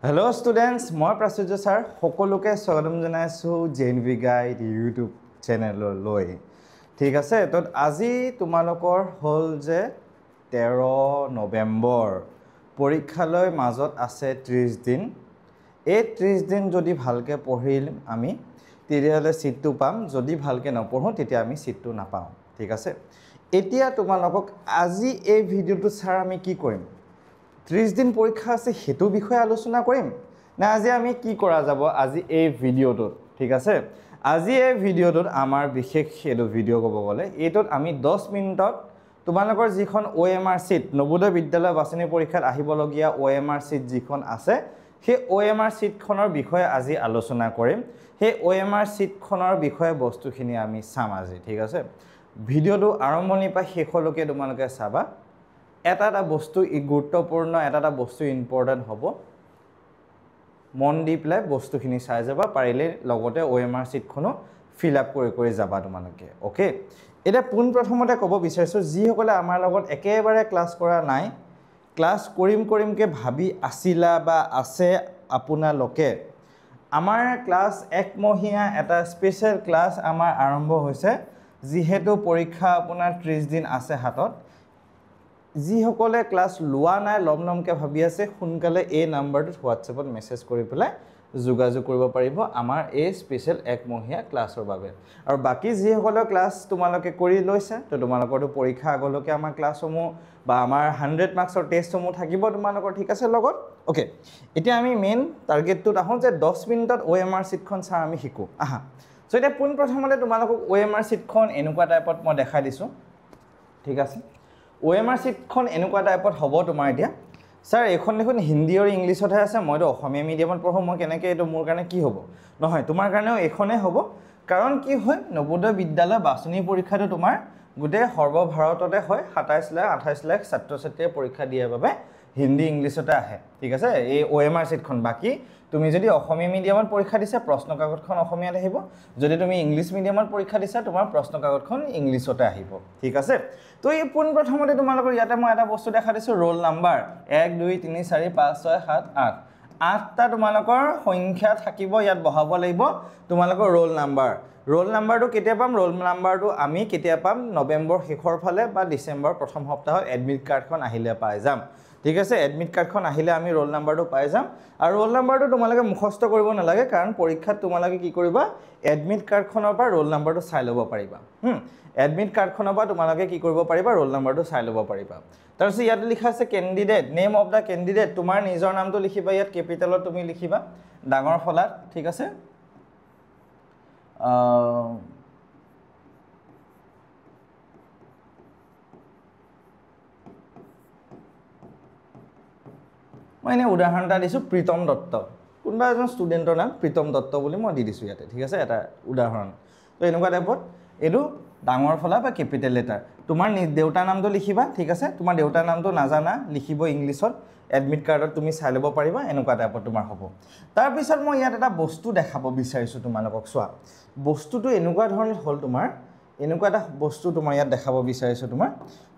Hello students, মই Prachurya sir সকলোকে স্বাগতম জনাইছো জেএনভি গাইড ইউটিউব চেনেললৈ ঠিক আছে তো আজি তোমালোকৰ হল যে 13 নৱেম্বৰ পৰীক্ষালৈ মাজত আছে 30 দিন এই 30 দিন যদি ভালকে পঢ়িল আমি তেতিয়ালে সিটটো পাম যদি ভালকে নপঢ়ো তেতিয়া আমি সিটটো নাপাও ঠিক আছে এতিয়া তোমালোকক আজি এই ভিডিওটো ছাৰ আমি কি কৰিম 30 দিন পৰীক্ষা আছে হেতু বিষয়ে আলোচনা কৰিম না আজি আমি কি কৰা যাব আজি এই ভিডিওটো ঠিক আছে আজি এই ভিডিওটোত আমাৰ বিশেষ হেতু ভিডিও ক'ব গলে এটোত আমি 10 মিনিটত তোমালোকৰ যিখন OMR সিট নবোদয় বিদ্যালয় বাছনি পৰীক্ষাত আহিবলগীয়া OMR সিট যিখন আছে সেই OMR সিটখনৰ বিষয়ে আজি আলোচনা কৰিম সেই OMR সিটখনৰ বিষয়ে বস্তুখিনি আমি চাম আজি ঠিক আছে ভিডিওটো আৰম্ভণি পৰা শেষলৈকে তোমালোকে চাবা এটা বস্তু গুৰুত্বপূৰ্ণ এটা বস্তু ইম্পৰ্টেন্ট হ'ব মন দি প্লে বস্তুখিনি চাই যাবা পাৰিলে লগতে OMR সিটখনো ফিল আপ কৰি যাবা তোমালোকে ওকে এটা পুন প্ৰথমতে ক'ব বিচাৰিছো যি সকলে আমাৰ লগত একেবাৰে ক্লাস কৰা নাই ক্লাস কৰিমকে ভাবি আছিলা বা আছে আপোনালোকে আমাৰ ক্লাস একমহীয়া এটা স্পেশাল ক্লাস আমাৰ আৰম্ভ হৈছে যিহেতু পৰীক্ষা আপোনাৰ 30 দিন আছে হাতত যি সকলে ক্লাস লোৱা নাই লমনমকে ভাবি আছে সোনকালে এই নাম্বাৰটোত হোৱাটছএপত মেছেজ কৰি পেলাই যোগাযোগ কৰিব পাৰিব আমাৰ এই স্পেশাল একমহীয়া ক্লাসৰ বাবে আৰু বাকি যি সকলে ক্লাস তোমালোকে কৰি লৈছে তো তোমালোকৰটো পৰীক্ষা আগলৈকে আমাৰ ক্লাসসমূহ বা আমাৰ 100 মাৰ্কছৰ টেষ্টসমূহ থাকিব তোমালোকৰ ঠিক আছে লগত ওকে এতিয়া আমি মেইন টাৰ্গেটটোত আহো যে 10 মিনিটত OMR সিটখন চাই আমি শিকো আহা সো এটা পুন প্ৰথমতে তোমালোকক OMR সিটখন এনেকুৱা টাইপত মই দেখাই দিছো ঠিক আছে OMR সিটখন এনেকুৱা টাইপত হ'ব তোমাৰ এতিয়া স্যাৰ এখন দেখোন হিন্দী আৰু ইংলিশতহে আছে মইতো অসমীয়া মিডিয়ামত পঢ়ো মই কেনেকৈ এটো মোৰ কাৰণে কি হ'ব নহয় তোমাৰ কাৰণেও এখনে হ'ব কাৰণ কি হয় নবোদয় বিদ্যালয় বাছনি পৰীক্ষাটো তোমাৰ গোটেই সৰ্বভাৰততে হয় 27 লাখ 28 লাখ ছাত্ৰ-ছাত্ৰীয়ে পৰীক্ষা দিয়াৰ বাবে হিন্দী ইংলিশতে আহে ঠিক আছে এই OMR সিটখন বাকি তুমি যদি অসমীয়া মিডিয়ামত পৰীক্ষা দিছা প্ৰশ্ন কাকতখন অসমীয়াত আহিব যদি তুমি ইংলিশ মিডিয়ামত পৰীক্ষা দিছা তোমাৰ প্ৰশ্ন কাকতখন ইংলিশতে আহিব ঠিক আছে তো এই পুন প্ৰথমতে তোমালোকৰ ইয়াতে মই এটা বস্তু দেখা দিছো ৰোল নাম্বাৰ 1 2 3 4 5 6 7 8 8টা তোমালোকৰ সংখ্যা থাকিব ইয়াত বহাব লাগিব তোমালোকৰ ৰোল নাম্বাৰটো কেতিয়া পাম ৰোল নাম্বাৰটো আমি কেতিয়া পাম নৱেম্বৰ শেষৰ ফালে বা ডিসেম্বৰ প্ৰথম সপ্তাহত এডমিট কাৰ্ডখন আহিলে পাই যাম ঠিক আছে এডমিট কাৰ্ডখন আহিলে আমি ৰোল নাম্বাৰটো পাই যাম আৰু ৰোল নাম্বাৰটো তোমালোকে মুখস্থ কৰিব নালাগে কাৰণ পৰীক্ষাত তোমালোকে কি কৰিবা এডমিট কাৰ্ডখনৰ পৰা ৰোল নাম্বাৰটো চাই ল'ব পাৰিবা এডমিট কাৰ্ডখনৰ পৰা তোমালোকে কি কৰিব পাৰিবা ৰোল নাম্বাৰটো চাই ল'ব পাৰিবা তাৰপিছত ইয়াত লিখা আছে candidate name of the candidate তোমাৰ নিজৰ নামটো লিখিবা ইয়াত কেপিটেলত তুমি লিখিবা ডাঙৰ ফলাত ঠিক আছে মই এনে উদাহৰণ এটা দিছো প্ৰীতম দত্ত কোনবা এজন ষ্টুডেন্টৰ নাম প্ৰীতম দত্ত বুলি মই দি দিছো ইয়াতে ঠিক আছে এটা উদাহৰণ তো এনেকুৱা টাইপত এটো ডাঙৰ ফলা বা কেপিটেল লেটাৰ তোমাৰ দেউতাৰ নামটো লিখিবা ঠিক আছে তোমাৰ দেউতাৰ নামটো নাজানা লিখিব ইংলিশত এডমিট কাৰ্ডত তুমি চাই ল'ব পাৰিবা এনেকুৱা টাইপত তোমাৰ হ'ব তাৰ পিছত মই ইয়াত এটা বস্তু দেখাব বিচাৰিছো তোমালোকক চোৱা বস্তুটো এনেকুৱা ধৰণৰ হ'ল তোমাৰ এনেকুৱা এটা বস্তু তোমাৰ ইয়াত দেখাব বিচাৰিছো তোমাৰ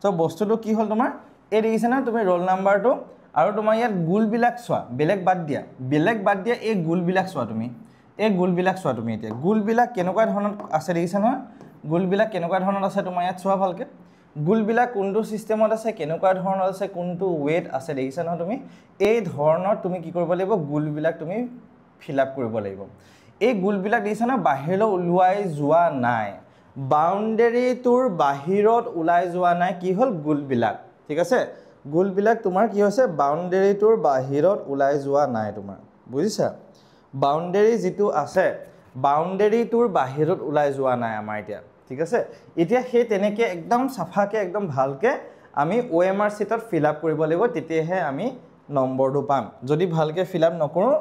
তো বস্তুটো কি হ'ল তোমাৰ এই দেখিছা না তুমি ৰোল নাম্বাৰটো আৰু তোমাৰ ইয়াত গুলবিলাক চোৱা বেলেগ বাদ দিয়া এই গুলবিলাক চোৱা তুমি এতিয়া গুলবিলাক কেনেকুৱা ধৰণত আছে দেখিছা নহয় গুলবিলাক কেনেকুৱা ধৰণত আছে তোমাৰ ইয়াত চোৱা ভালকে গুলবিলাক কোনটো সিস্টেমত আছে কেনেকুৱা ধৰণত আছে কোনটো ওয়েট আছে দেখিছা নহয় তুমি এই ধৰণৰ তুমি কি কৰিব লাগিব গুলবিলাক তুমি ফিল আপ কৰিব লাগিব এই গুলবিলাক দেখিছা না বাহিৰলৈ ওলাই যোৱা নাই বাউণ্ডাৰীটোৰ বাহিৰত ওলাই যোৱা নাই কি হ'ল গুলবিলাক ঠিক আছে গুলবিলাক তোমাৰ কি হৈছে বাউণ্ডাৰীটোৰ বাহিৰত ওলাই যোৱা নাই তোমাৰ বুজিছা বাউণ্ডাৰী যেটো আছে বাউণ্ডাৰীটোৰ বাহিৰত ওলাই যোৱা নাই আমাৰ এতিয়া ঠিক আছে এতিয়া হে তেনেকে একদম সাফাকে একদম ভালকে আমি OMR সিটত ফিল আপ কৰিব লাগিব তেতিয়াহে আমি নম্বৰটো পাম যদি ভালকে ফিল আপ নকৰো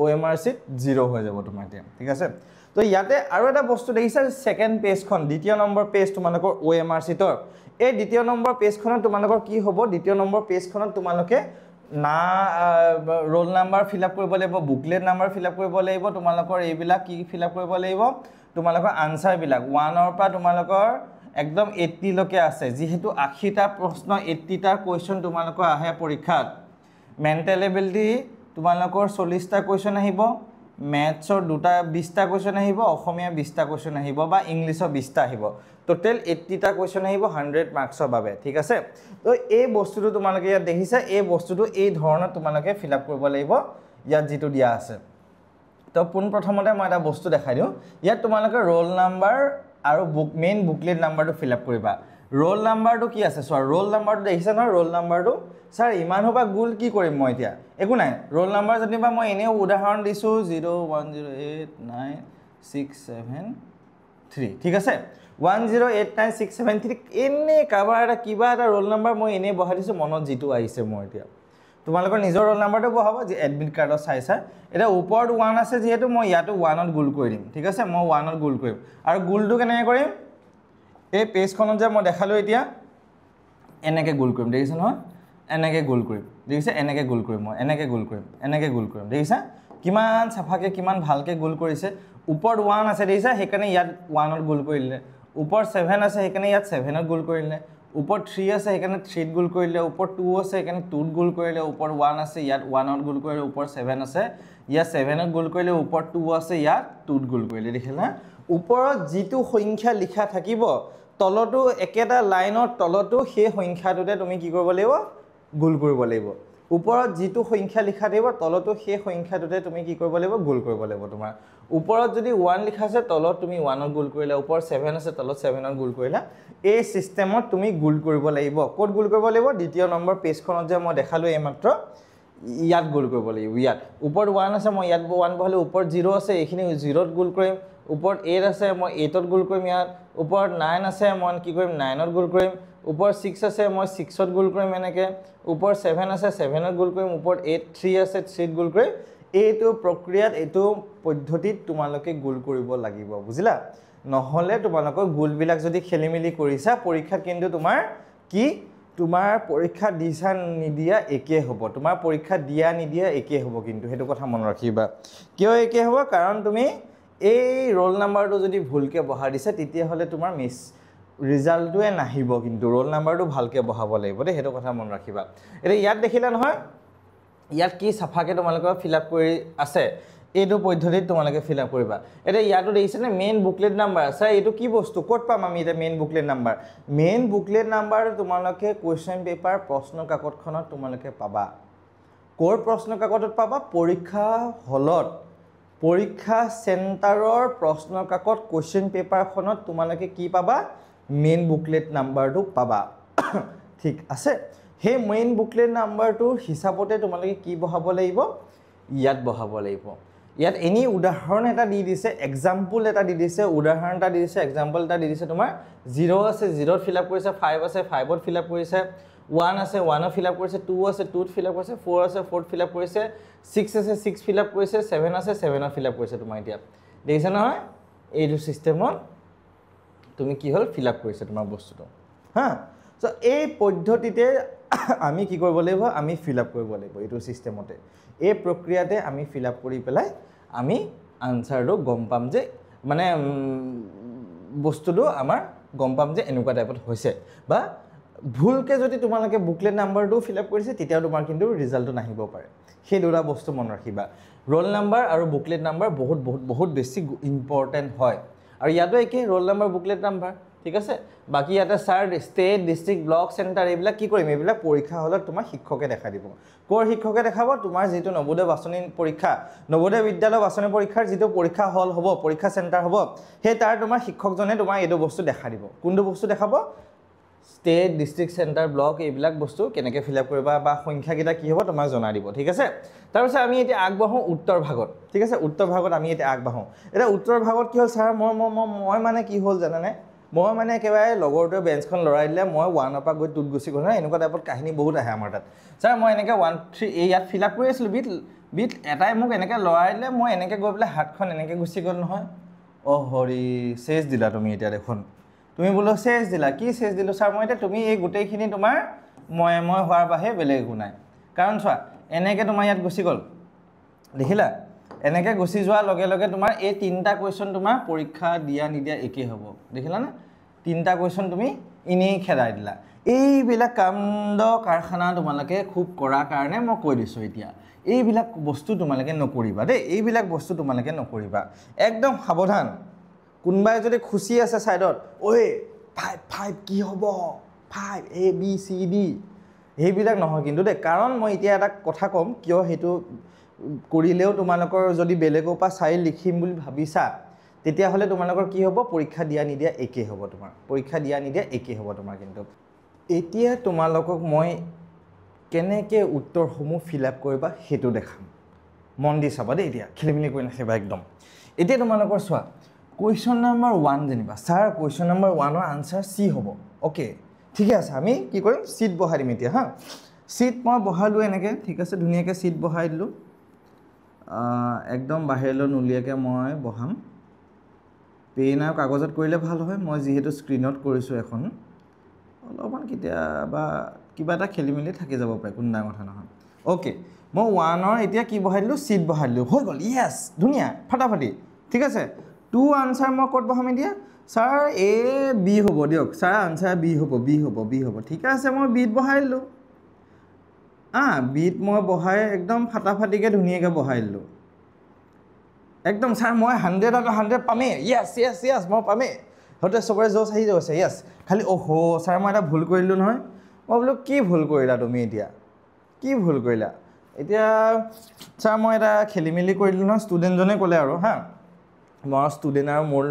OMR সিট 0 হৈ যাব তোমাৰ এতিয়া ঠিক আছে তো ইয়াতে আৰু এটা বস্তু দেখিছা সেকেন্ড পেজখন দ্বিতীয় নম্বৰ পেজ তোমালোকৰ OMR সিটৰ এই দ্বিতীয় নম্বৰ পেজখনত তোমালোকৰ কি হ'ব দ্বিতীয় নম্বৰ পেজখনত তোমালোকে না ৰোল নাম্বাৰ ফিল আপ কৰিব লাগিব বুকলেট নাম্বাৰ ফিল আপ কৰিব লাগিব তোমালোকৰ এইবিলাক কি ফিল আপ কৰিব লাগিব তোমালোকৰ আনসাৰ বিলাক 1 ৰ পৰা তোমালোকৰ একদম 80 লৈকে আছে যেহেতু 80টা প্ৰশ্ন 80টা কোৱেশ্চন তোমালোকৰ আহে পৰীক্ষাত মেন্টেল এবিলিটি তোমালোকৰ 40টা কোৱেশ্চন আহিব ম্যাথছৰ দুটা 20টা কোৱেশ্চন আহিব অসমীয়া 20টা কোৱেশ্চন আহিব বা ইংলিছৰ 20টা আহিব টোটাল 80টা কোৱেশ্চন আহিব 100 মাৰ্কছৰ বাবে ঠিক আছে তো এই বস্তুটো তোমালোকে ইয়াত দেখিছা এই বস্তুটো এই ধৰণত তোমালোকে ফিল আপ কৰিব লাগিব ইয়াত যেটো দিয়া আছে তো পোন প্ৰথমতে মই এটা বস্তু দেখাই দিও ইয়াত তোমালোকে ৰোল নাম্বাৰ আৰু মেইন বুকলেট নাম্বাৰটো ফিল আপ কৰিবা ৰোল নাম্বাৰটো কি আছে সৰ ৰোল নাম্বাৰটো দেখিছা ন ৰোল নাম্বাৰটো স্যাৰ ইমান হবা গুল কি কৰিম মই এতিয়া একো নাই ৰোল নাম্বাৰ জনিবা মই এনে উদাহৰণ দিছো 0108967 ঠিক আছে 1089673 এনে কাবাৰ এটা কিবা এটা ৰোল নাম্বাৰ মই এনে বহাই দিছো মনত যেটো আহিছে মই এতিয়া তোমালোকৰ নিজৰ ৰোল নাম্বাৰটো বহাবা যে এডমিট কাৰ্ডৰ চাইছা এটা ওপৰত 1 আছে যেহেতু মই ইয়াটো 1 ত গুল কৰি দিম ঠিক আছে মই 1 ত গুল কৰিম আৰু গুলটো কেনে কৰিম এই পেজখনত যে মই দেখালো এতিয়া এনেকে গুল কৰিম দেখিছা নহয় এনেকে গুল কৰিম দেখিছা এনেকে গুল কৰিম মই এনেকে গুল কৰিম দেখিছা কিমান সাফাকে কিমান ভালকে গুল কৰিছে ওপৰত 1 আছে দেখিছা হেকানে ইয়াত 1 ত গুল কৰিলে ওপৰত 7 আছে হেকানে ইয়াত 7 ত গুল কৰিলে ওপৰত 3 আছে হেকানে 3 ত গুল কৰিলে ওপৰত 2 আছে হেকানে 2 ত গুল কৰিলে ওপৰত 1 আছে ইয়াত 1 ত গুল কৰিলে ওপৰত 7 আছে ইয়াত 7 ত গুল কৰিলে ওপৰত 2 আছে ইয়াত 2 ত গুল কৰিলে দেখিলা ওপৰত যেটো সংখ্যা লিখা থাকিব তলটো একেটা লাইনৰ তলটো সেই সংখ্যাটোতে তুমি কি কৰিব লাগিব গুল কৰিব লাগিব ওপৰত যেটো সংখ্যা লিখা থাকিব তলটো সেই সংখ্যাটোতে তুমি কি কৰিব লাগিব গুল কৰিব লাগিব তোমাৰ ওপৰত যদি 1 লিখা আছে তলত তুমি 1 ত গুল কৰিলা ওপৰত 7 আছে তলত 7 ত গুল কৰিলা এই সিস্টেমত তুমি গুল কৰিব লাগিব কোড গুল কৰিব লাগিব দ্বিতীয় নম্বৰ পেজখনত যে মই দেখালো এই মাত্ৰ ইয়াত গুল কৰিব লাগিব ইয়াত ওপৰত 1 আছে মই ইয়াত 1 বহালে ওপৰত 0 আছে এইখিনি 0 ত গুল কৰিম ওপৰত 8 আছে মই 8 ত গুল কৰিম ইয়াত ওপৰত 9 আছে মই কি কৰিম 9 ত গুল কৰিম ওপৰত 6 আছে মই 6 ত গুল কৰিম এনেকে ওপৰত 7 আছে 7 ত গুল কৰিম ওপৰত 3 আছে 3 ত গুল কৰিম এইটো প্ৰক্ৰিয়াত এইটো পদ্ধতিত তোমালোকে গুল কৰিব লাগিব বুজিলা নহলে তোমালোকৰ গুল বিলাক যদি খেলিমেলি কৰিছা পৰীক্ষা কিন্তু তোমাৰ কি তোমাৰ পৰীক্ষা দিছা নিদিয়া একে হ'ব তোমাৰ পৰীক্ষা দিয়া নিদিয়া একে হ'ব কিন্তু হেতু কথা মন ৰাখিবা কিয় একে হ'ব কাৰণ তুমি এই ৰোল নাম্বাৰটো যদি ভুলকে বহা দিছে তেতিয়া হলে তোমাৰ মিস ৰিজাল্টটোৱে নাহিব কিন্তু ৰোল নাম্বাৰটো ভালকে বহাব লাগিব দে হেতু কথা মন ৰাখিবা এতে ইয়াত দেখিলা নহয় ইয়াত কি সাফাকে তোমালোকে ফিল আপ কৰি আছে এইটো পদ্ধতিত তোমালোকে ফিল আপ কৰিবা এতে ইয়াটো দেখিছে নে মেইন বুকলেট নাম্বাৰ আছে এইটো কি বস্তু কোড পাম আমি এটা মেইন বুকলেট নাম্বাৰ তোমালোকে কোৱেশ্চন পেপাৰ প্ৰশ্ন কাকতখনত তোমালোকে পাবা কোৰ প্ৰশ্ন কাকতত পাবা পৰীক্ষা হলত পৰীক্ষা সেন্টাৰৰ প্ৰশ্ন কাকত কোৱেশ্চন পেপাৰখনত তোমালোকে কি পাবা মেইন বুকলেট নাম্বাৰটো পাবা ঠিক আছে হে মেইন বুকলেট নাম্বাৰটো হিচাপতে তোমালোকে কি বহাব লাগিব ইয়াত বহাব লাগিব ইয়াত এনি উদাহৰণ এটা দি দিছে এক্সাম্পল এটা দি দিছে উদাহৰণ এটা দি দিছে এক্সাম্পল এটা দি দিছে তোমাৰ 0 আছে 0 ত ফিল আপ কৰিছে 5 আছে 5 ত ফিল আপ কৰিছে 1 আছে 1 ত ফিল আপ কৰিছে 2 আছে 2 ত ফিল আপ কৰিছে 4 আছে 4 ত ফিল আপ কৰিছে 6 আছে 6 ফিল আপ কৰিছে 7 আছে 7 ত ফিল আপ কৰিছে তোমাৰ এতিয়া দেখিছা নহয় এইটো সিস্টেমত তুমি কি হল ফিল আপ কৰিছে তোমাৰ বস্তুটো হা সো এই পদ্ধতিতে আমি কি কৰিব লাগিব আমি ফিল আপ কৰিব লাগিব এইটো সিস্টেমতে এই প্ৰক্ৰিয়াতে আমি ফিল আপ কৰি পেলাই আমি আনসাৰটো গম পাম যে মানে বস্তুটো আমাৰ গম পাম যে এনেকুৱা টাইপত হৈছে বা ভুলকে যদি তোমালোকে বুকলেট নাম্বাৰটো ফিল আপ কৰিছে তেতিয়া তোমাৰ কিন্তু ৰিজাল্টটো নাহিব পাৰে সেই দুটা বস্তু মন ৰাখিবা ৰোল নাম্বাৰ আৰু বুকলেট নাম্বাৰ বহুত বেছি ইম্পৰ্টেন্ট হয় আৰু ইয়াতো একে ৰোল নাম্বাৰ বুকলেট নাম্বাৰ ঠিক আছে বাকি ইয়াতে sir state district block centre এইবিলাক কি কৰিম এইবিলাক পৰীক্ষা হলত তোমাৰ শিক্ষকে দেখা দিব কোৰ শিক্ষকে দেখাব তোমাৰ যেটো নবোদয় বাছনি পৰীক্ষা নবোদয় বিদ্যালয় বাছনি পৰীক্ষাৰ যেটো পৰীক্ষা হল হ'ব পৰীক্ষা সেন্টাৰ হ'ব হে তাৰ তোমাৰ শিক্ষকজনে তোমাৰ এটো বস্তু দেখা দিব কোনটো বস্তু দেখাব ষ্টেট ডিস্ট্ৰিক্ট সেন্টাৰ ব্লক এইবিলাক বস্তু কেনেকে ফিল আপ কৰিবা বা সংখ্যা কিটা কি হ'ব তোমাক জনা দিব ঠিক আছে তাৰপিছত আমি এতিয়া আগবাঢ়ো উত্তৰ ভাগত ঠিক আছে উত্তৰ ভাগত আমি এতিয়া আগবাঢ়ো এটা উত্তৰ ভাগত কি হল স্যাৰ মই মানে কি হল জানানে মই মানে একেবাৰে লগৰটোৰ বেঞ্চখন লৰাই দিলে মই 1 ৰ পৰা গৈ 2 গুচি গ'ল না এনেকুৱা টাইপত কাহিনী বহুত আহে আমাৰ তাত স্যাৰ মই এনেকে 1 3 ইয়াত ফিল আপ কৰি আছিলো বিট এটাই মোক এনেকে লৰাই দিলে মই এনেকে গৈ পেলাই হাতখন এনেকে গুচি গ'ল নহয় ও হৰি শেষ দিলা তুমি এতিয়া দেখোন তুমি বলো শেষ দিলা কি শেষ দিলো স্যাৰ মই এটা তুমি এই গোটেইখিনি তোমাৰ মই হোৱাৰ বাহে বেলেগ একো নাই কাৰণ চোৱা এনেকে তোমাৰ ইয়াত গুচি গ'ল দেখিলা এনেকে গুচি যোৱা লগে লগে তোমাৰ এই তিনটা কোৱেশ্চন তোমাৰ পৰীক্ষা দিয়া নিদিয়া একে হ'ব দেখিলা না তিনটা কোৱেশ্চন তুমি ইনি খেলাই দিলা এইবিলাক কাণ্ড কাৰখানা তোমালোকে খুব কৰা কাৰণে মই কৈ দিছো এতিয়া এইবিলাক বস্তু তোমালোকে নকৰিবা দেই এইবিলাক বস্তু তোমালোকে নকৰিবা একদম সাৱধান কোনবাই যদি খুচি আছে সাইডত ঐ 5 কি হ'ব 5 A B C D এইবিলাক নহয় কিন্তু দেই কাৰণ মই এতিয়া এটা কথা কম কিয় হেতু কৰিলেও তোমালোকৰ যদি বেলেগৰ পৰা চাই লিখিম বুলি ভাবিছা তেতিয়া হলে তোমালোকৰ কি হ'ব পৰীক্ষা দিয়া নিদিয়া একে হ'ব তোমাৰ পৰীক্ষা দিয়া নিদিয়া একে হ'ব তোমাৰ কিন্তু এতিয়া তোমালোকক মই কেনেকে উত্তৰসমূহ ফিল আপ কৰিবা হেতু দেখাম মন দি চাবা দেই এতিয়া খেলিমেলি কৰি নাথাকিবা একদম এতিয়া তোমালোকৰ চোৱা কোৱেশ্চন নম্বৰ 1 জানিবা স্যাৰ কোৱেশ্চন নম্বৰ 1 ৰ আনসাৰ সি হ'ব ওকে ঠিক আছে আমি কি কৰিম সিট বহাই দিম এতিয়া হা সিট মই বহালো এনেকে ঠিক আছে ধুনিয়াকে সিট বহাই দিলো একদম বাহিৰলৈ নুলিয়াকে মই বহাম পেন আৰু কাগজত কৰিলে ভাল হয় মই যেহেতু স্ক্ৰিনত কৰিছো এখন অলপমান কিবা কিবা এটা খেলিমেলি থাকি যাব পাৰে কোন ডাঙৰ কথা নহয় ওকে মই 1 ৰ এতিয়া কি বহাই দিলো সিট বহাই দিলো হৈ গল ইয়েস ধুনিয়া ফটাফটি ঠিক আছে 2 আনসাৰ মই কত বহাম দিয়া স্যাৰ A B হ'ব দিয়ক স্যাৰ আনসাৰ B হ'ব ঠিক আছে মই B বহাই দিলো B মই বহাই একদম ফটাফটিকে ধুনিয়াকে বহাই দিলো একদম স্যাৰ মই 100 আৰু 100 পামে ইয়েস মই পামে হতে সবৰে জোশ আহি গৈছে ইয়েস খালি ওহো স্যাৰ মই এটা ভুল কৰিলো নহয় মই বলো কি ভুল কৰিলা তুমি এতিয়া কি ভুল কৰিলা এতিয়া স্যাৰ মই এটা খেলিমেলি কৰিলো নহয় ষ্টুডেন্ট জনে ক'লে আৰু হা মই ষ্টুডেন্ট আৰু মোৰ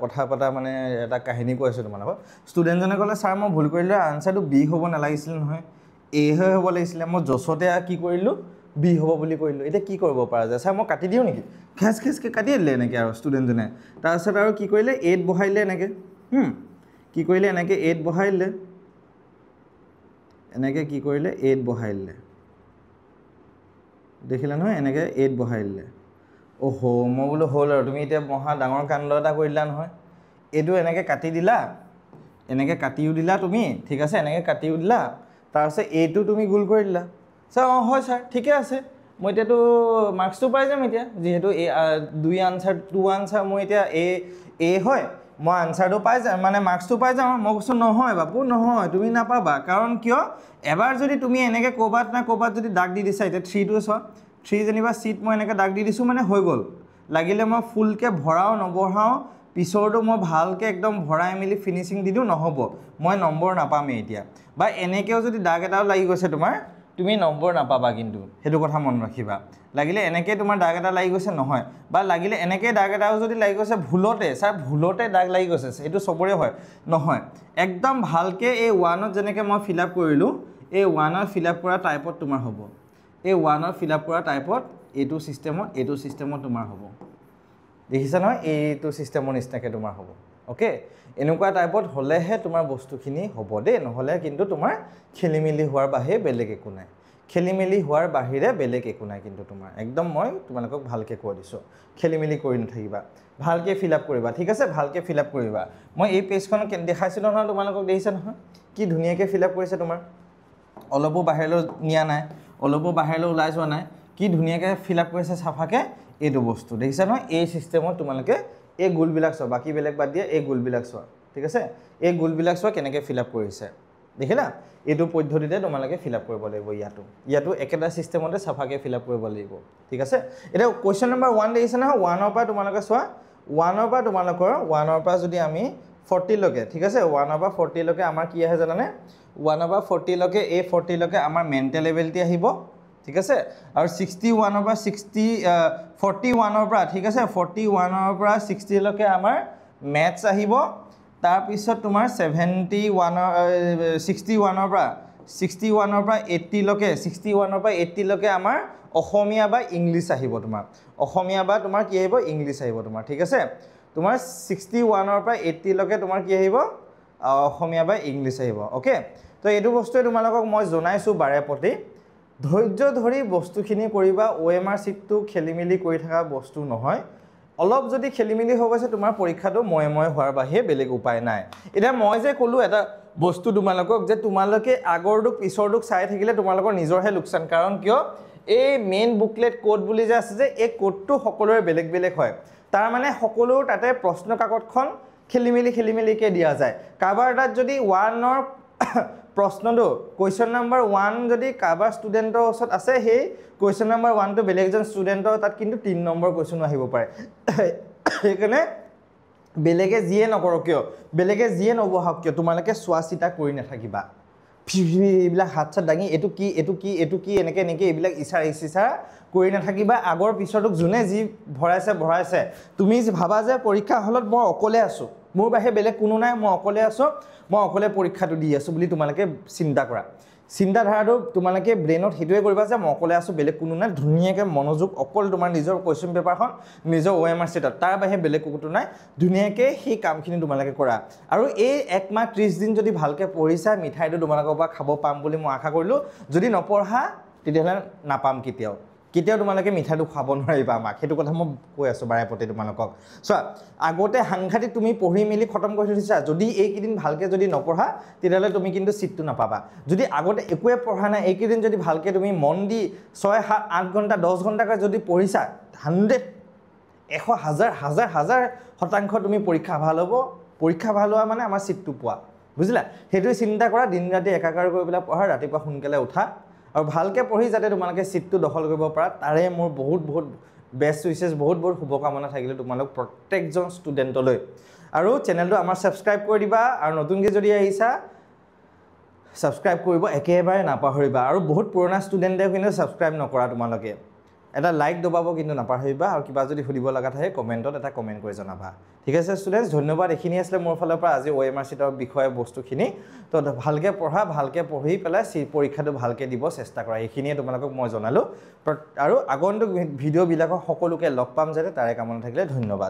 কথা পতা মানে এটা কাহিনী কৈছো তোমালোকক ষ্টুডেন্ট জনে ক'লে স্যাৰ মই ভুল কৰিলো আনসাৰটো B হ'ব নালাগিছিল নহয় A হ'ব লাগিছিল মই জছতে কি কৰিলো B হ'ব বুলি কৰিলো এটা কি কৰিব পাৰা যায় স্যাৰ মই কাটি দিও নেকি খেসকে কাটি দিলে এনেকে আৰু ষ্টুডেন্ট জনে তাৰছত আৰু কি কৰিলে 8 বহাইলে এনেকে কি কৰিলে এনেকে 8 বহাইলে এনেকে কি কৰিলে 8 বহাইলে দেখিলা নহয় এনেকে 8 বহাইলে ওহো মই বলো হল আৰু তুমি এতিয়া মহা ডাঙৰ কাণ্ড এটা কৰিলা নহয় এটো এনেকে কাটি দিলা এনেকে কাটিও দিলা তুমি ঠিক আছে এনেকে কাটিও দিলা তাৰছে এটো তুমি গোল কৰি দিলা স্যাৰ হয় স্যাৰ ঠিকে আছে মই এতিয়াটো মাৰ্কসটো পাই যাম এতিয়া যেহেতু দুই আনসাৰ 2 আনসাৰ মই এতিয়া A হয় মই আনসাৰটো পাই যাম মানে মাৰ্কসটো পাই যাম মই কৈছো নহয় বাপু নহয় তুমি নাপাবা কাৰণ কিয় এবাৰ যদি তুমি এনেকে কোবাত না কোবাত যদি দাগ দি দিছা এতিয়া 3 টো চোৱা 3 জনিবা সিট মই এনেকে দাগ দি দিছো মানে হৈ গল লাগিলে মই ফুলকে ভৰাও নবঢ়াও পিছৰটো মই ভালকে একদম ভৰাই মিলি ফিনিশিং দি দিও নহব মই নম্বৰ নাপামে এতিয়া বা এনেকেও যদি দাগ এটাও লাগি গৈছে তোমাৰ তুমি নম্বৰ নাপাবা কিন্তু হেতু কথা মন ৰাখিবা লাগিলে এনেকে তোমাৰ দাগ এটা লাগি গৈছে নহয় বা লাগিলে এনেকে দাগ এটাও যদি লাগি গৈছে ভুলতে স্যাৰ ভুলতে দাগ লাগি গৈছে এটো সবৰে হয় নহয় একদম ভালকে এই 1 ত যেনেকে মই ফিল আপ কৰিলো এই 1 ত ফিল আপ কৰা টাইপত তোমাৰ হ'ব এই 1 ত ফিল আপ কৰা টাইপত এটো সিস্টেমত তোমাৰ হ'ব দেখিছা নহয় এইটো সিস্টেমৰ নিচিনাকে তোমাৰ হ'ব ওকে এনেকুৱা টাইপত হলেহে তোমাৰ বস্তুখিনি হ'ব দে নহলে কিন্তু তোমাৰ খেলিমেলি হোৱাৰ বাহিৰে বেলেগ একো নাই খেলিমেলি হোৱাৰ বাহিৰে বেলেগ একো নাই কিন্তু তোমাৰ একদম মই তোমালোকক ভালকে কৈ দিছো খেলিমেলি কৰি নথাকিবা ভালকে ফিল আপ কৰিবা ঠিক আছে ভালকে ফিল আপ কৰিবা মই এই পেজখন দেখাইছিলো নহয় তোমালোকক দেখিছা নহয় কি ধুনিয়াকে ফিল আপ কৰিছে তোমাৰ অলপো বাহিৰলৈ নিয়া নাই অলপো বাহিৰলৈ ওলাই যোৱা নাই কি ধুনিয়াকে ফিল আপ কৰিছে সাফাকে এইটো বস্তু দেখিছা নহয় এই সিস্টেমত তোমালোকে এই গোলবিলাক চোৱা বাকি বেলেগ বাদ দিয়া এই গোলবিলাক চোৱা ঠিক আছে এই গোলবিলাক চোৱা কেনেকে ফিল আপ কৰিছে দেখিলা এইটো পদ্ধতিতে তোমালোকে ফিল আপ কৰিব লাগিব ইয়াটো একেটা সিস্টেমতে সাফাকে ফিল আপ কৰিব লাগিব ঠিক আছে এটা কোৱেশ্চন নম্বৰ 1 দেখিছা নহয় 1 ৰ পৰা তোমালোকে চোৱা 1 ৰ পৰা তোমালোকৰ 1 ৰ পৰা যদি আমি 40 লকে ঠিক আছে 1 ৰ পৰা 40 লকে আমাৰ কি আহে জানানে 1 ৰ পৰা 40 লকে এই 40 লকে আমাৰ মেন্টেল এবিলিটি আহিব ঠিক আছে আৰু 61 ৰ পৰা 41 ৰ পৰা ঠিক আছে 41 ৰ পৰা 60 লকে আমাৰ ম্যাথছ আহিব তাৰ পিছত তোমাৰ 61 ৰ পৰা 80 লকে 61 ৰ পৰা 80 লকে আমাৰ অসমীয়া বা ইংলিশ আহিব তোমাৰ অসমীয়া বা তোমাৰ কি আহিব ইংলিশ আহিব তোমাৰ ঠিক আছে তোমাৰ 61 ৰ পৰা 80 লকে তোমাৰ কি আহিব অসমীয়া বা ইংলিশ আহিব ওকে তো এইটো বস্তুৱে তোমালোকক মই জনাইছো বাৰে প্ৰতি ধৈৰ্য ধৰি বস্তুখিনি কৰিবা OMR সিটটো খেলিমেলি কৰি থকা বস্তু নহয় অলপ যদি খেলিমেলি হৈ গৈছে তোমাৰ পৰীক্ষাটো মই হোৱাৰ বাহিৰে বেলেগ উপায় নাই এটা মই যে কলো এটা বস্তু তোমালোকক যে তোমালোকে আগৰটোক পিছৰটোক চাই থাকিলে তোমালোকৰ নিজৰহে লোকচান কাৰণ কিয় এই মেইন বুকলেট কোড বুলি যে আছে যে এই কোডটো সকলোৰে বেলেগ বেলেগ হয় তাৰ মানে সকলোৰ তাতে প্ৰশ্ন কাকতখন খেলিমেলিকে দিয়া যায় কাবাৰ তাত যদি 1 ৰ প্ৰশ্নটো কুৱেশ্যন নম্বৰ 1 যদি কাৰোবাৰ ষ্টুডেণ্টৰ ওচৰত আছে সেই কুৱেশ্যন নম্বৰ 1 টো বেলেগ এজন ষ্টুডেণ্টৰ তাত কিন্তু 3 নম্বৰ কুৱেশ্যন আহিব পাৰে সেইকাৰণে বেলেগে যিয়ে নকৰক কিয় বেলেগে যিয়ে নবহাওক কিয় তোমালোকে চোৱা চিতা কৰি নাথাকিবা এইবিলাক হাত চাত দাঙি এইটো কি এনেকে এইবিলাক ইচাৰা কৰি নাথাকিবা আগৰ পিছৰটোক যোনে যি ভৰাইছে তুমি ভাবা যে পৰীক্ষা হলত মই অকলে আছো মোৰ বাহিৰে বেলেগ কোনো নাই মই অকলে আছো মই অকলে পৰীক্ষাটো দি আছো বুলি তোমালোকে চিন্তা কৰা চিন্তাধাৰাটো তোমালোকে ব্ৰেইনত হেতুৱে কৰিবা যে মই অকলে আছো বেলেগ কোনো নাই ধুনীয়াকৈ মনোযোগ অকল তোমাৰ নিজৰ কোৱেশ্চন পেপাৰখন নিজৰ OMR ছেটত তাৰ বাহিৰে বেলেগ কোনো নাই ধুনীয়াকৈ সেই কামখিনি তোমালোকে কৰা আৰু এই 1 মাহ 30 দিন যদি ভালকৈ পঢ়িছা মিঠাইটো তোমালোকৰ পৰা খাব পাম বুলি মই আশা কৰিলো যদি নপঢ়া তেতিয়াহ'লে নাপাম কেতিয়াও তোমালোকে মিঠাইটো খাব নোৱাৰিবা আমাক সেইটো কথা মই কৈ আছো বাৰে প্ৰতি তোমালোকক চোৱা আগতে সাংঘাতিক তুমি পঢ়ি মেলি খতম কৰি থৈছা যদি এইকেইদিন ভালকৈ যদি নপঢ়া তেতিয়াহ'লে তুমি কিন্তু সিটটো নাপাবা যদি আগতে একোৱে পঢ়া নাই এইকেইদিন যদি ভালকৈ তুমি মন দি 6 7 8 ঘণ্টা 10 ঘণ্টাকৈ যদি পঢ়িছা 100,000% তুমি পৰীক্ষা ভাল হ'ব পৰীক্ষা ভাল হোৱা মানে আমাৰ সিটটো পোৱা বুজিলা সেইটো চিন্তা কৰা দিন ৰাতি একাকাৰ কৰি পেলাই পঢ়া ৰাতিপুৱা সোনকালে উঠা আৰু ভালকৈ পঢ়ি যাতে তোমালোকে সিটটো দখল কৰিব পাৰা তাৰে মোৰ বহুত বেষ্ট উইচেছ বহুত শুভকামনা থাকিলে তোমালোক প্ৰত্যেকজন ষ্টুডেণ্টলৈ আৰু চেনেলটো আমাৰ সাবস্ক্ৰাইব কৰি দিবা আৰু নতুনকৈ যদি আহিছা সাবস্ক্ৰাইব কৰিব একেবাৰে নাপাহৰিবা আৰু বহুত পুৰণা ষ্টুডেণ্টে কিন্তু সাবস্ক্ৰাইব নকৰা তোমালোকে এটা লাইক দবাব কিন্তু নাপাহৰিবা আৰু কিবা যদি সুধিব লগা থাকে কমেণ্টত এটা কমেণ্ট কৰি জনাবা ঠিক আছে ষ্টুডেণ্টছ ধন্যবাদ এইখিনি আছিলে মোৰ ফালৰ পৰা আজি OMR ছিটৰ বিষয়ে বস্তুখিনি তো ভালকৈ পঢ়া ভালকৈ পঢ়ি পেলাই পৰীক্ষাটো ভালকৈ দিব চেষ্টা কৰা এইখিনিয়ে তোমালোকক মই জনালোঁ আৰু আগন্তুক ভিডিঅ'বিলাকক সকলোকে লগ পাম যাতে তাৰে কামনা থাকিলে ধন্যবাদ